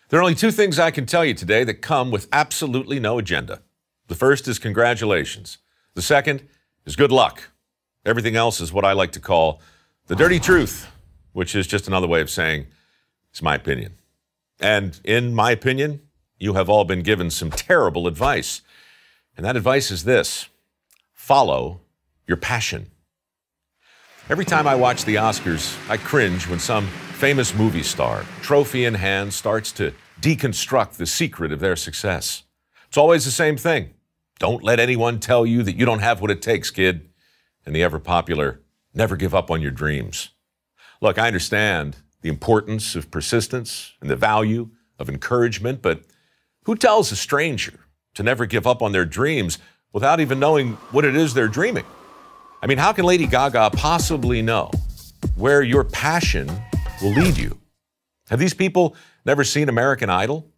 There are only two things I can tell you today that come with absolutely no agenda. The first is congratulations. The second is good luck. Everything else is what I like to call the dirty truth, which is just another way of saying it's my opinion. And in my opinion, you have all been given some terrible advice. And that advice is this: follow your passion. Every time I watch the Oscars, I cringe when some famous movie star, trophy in hand, starts to deconstruct the secret of their success. It's always the same thing. Don't let anyone tell you that you don't have what it takes, kid. And the ever-popular, never give up on your dreams. Look, I understand the importance of persistence and the value of encouragement, but who tells a stranger to never give up on their dreams without even knowing what it is they're dreaming? I mean, how can Lady Gaga possibly know where your passion will lead you? Have these people never seen American Idol?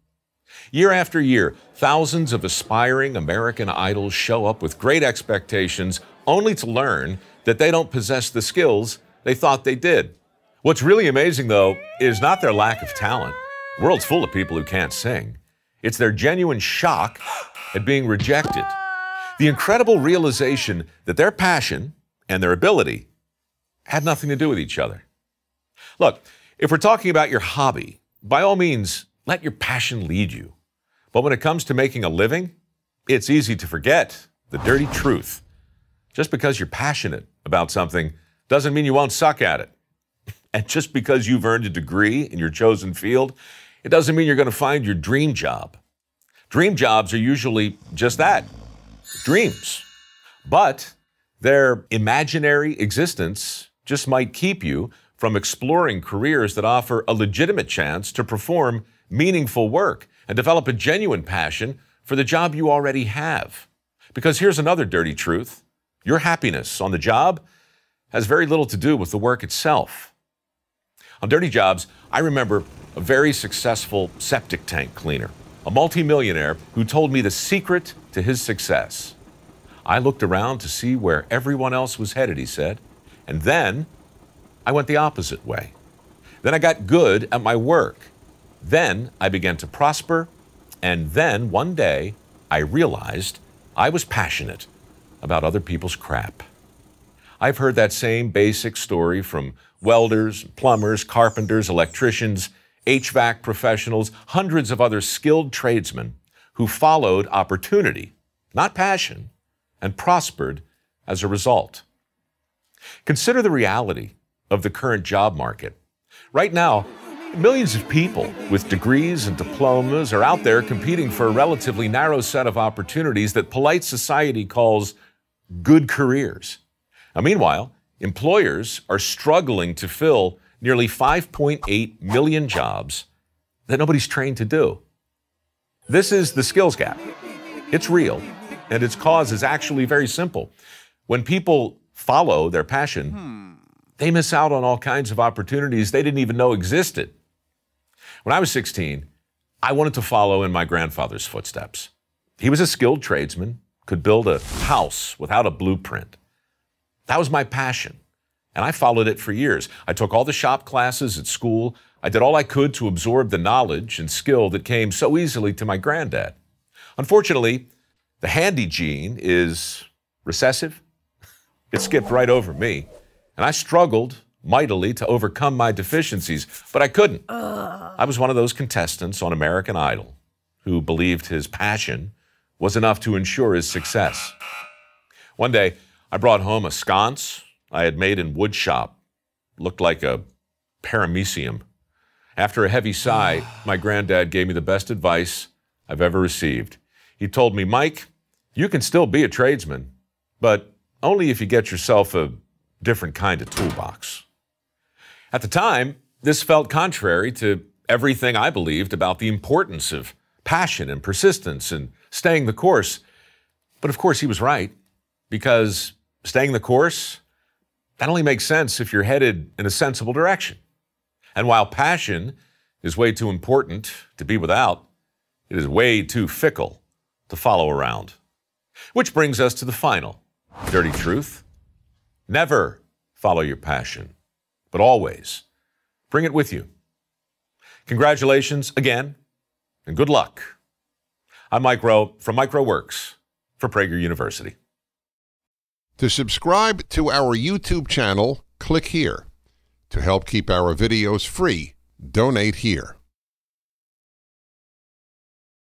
Year after year, thousands of aspiring American Idols show up with great expectations, only to learn that they don't possess the skills they thought they did. What's really amazing, though, is not their lack of talent. The world's full of people who can't sing. It's their genuine shock at being rejected. The incredible realization that their passion and their ability had nothing to do with each other. Look, if we're talking about your hobby, by all means, let your passion lead you. But when it comes to making a living, it's easy to forget the dirty truth. Just because you're passionate about something doesn't mean you won't suck at it. And just because you've earned a degree in your chosen field, it doesn't mean you're going to find your dream job. Dream jobs are usually just that, dreams. But their imaginary existence just might keep you from exploring careers that offer a legitimate chance to perform meaningful work and develop a genuine passion for the job you already have. Because here's another dirty truth: your happiness on the job has very little to do with the work itself. On Dirty Jobs, I remember a very successful septic tank cleaner, a multimillionaire who told me the secret to his success. I looked around to see where everyone else was headed, he said, and then I went the opposite way. Then I got good at my work. Then I began to prosper, and then one day I realized I was passionate about other people's crap. I've heard that same basic story from welders, plumbers, carpenters, electricians, HVAC professionals, hundreds of other skilled tradesmen who followed opportunity, not passion, and prospered as a result. Consider the reality of the current job market. Right now, millions of people with degrees and diplomas are out there competing for a relatively narrow set of opportunities that polite society calls good careers. Now, meanwhile, employers are struggling to fill nearly 5.8 million jobs that nobody's trained to do. This is the skills gap. It's real, and its cause is actually very simple. When people follow their passion, they miss out on all kinds of opportunities they didn't even know existed. When I was 16, I wanted to follow in my grandfather's footsteps. He was a skilled tradesman, could build a house without a blueprint. That was my passion, and I followed it for years. I took all the shop classes at school. I did all I could to absorb the knowledge and skill that came so easily to my granddad. Unfortunately, the handy gene is recessive. It skipped right over me, and I struggled mightily to overcome my deficiencies, but I couldn't. I was one of those contestants on American Idol who believed his passion was enough to ensure his success. One day, I brought home a sconce I had made in wood shop. Looked like a paramecium. After a heavy sigh, my granddad gave me the best advice I've ever received. He told me, "Mike, you can still be a tradesman, but only if you get yourself a different kind of toolbox." At the time, this felt contrary to everything I believed about the importance of passion and persistence and staying the course. But of course, he was right, because staying the course, that only makes sense if you're headed in a sensible direction. And while passion is way too important to be without, it is way too fickle to follow around. Which brings us to the final dirty truth. Never follow your passion, but always bring it with you. Congratulations again and good luck. I'm Mike Rowe from Mike Rowe Works for Prager University. To subscribe to our YouTube channel, click here. To help keep our videos free, donate here.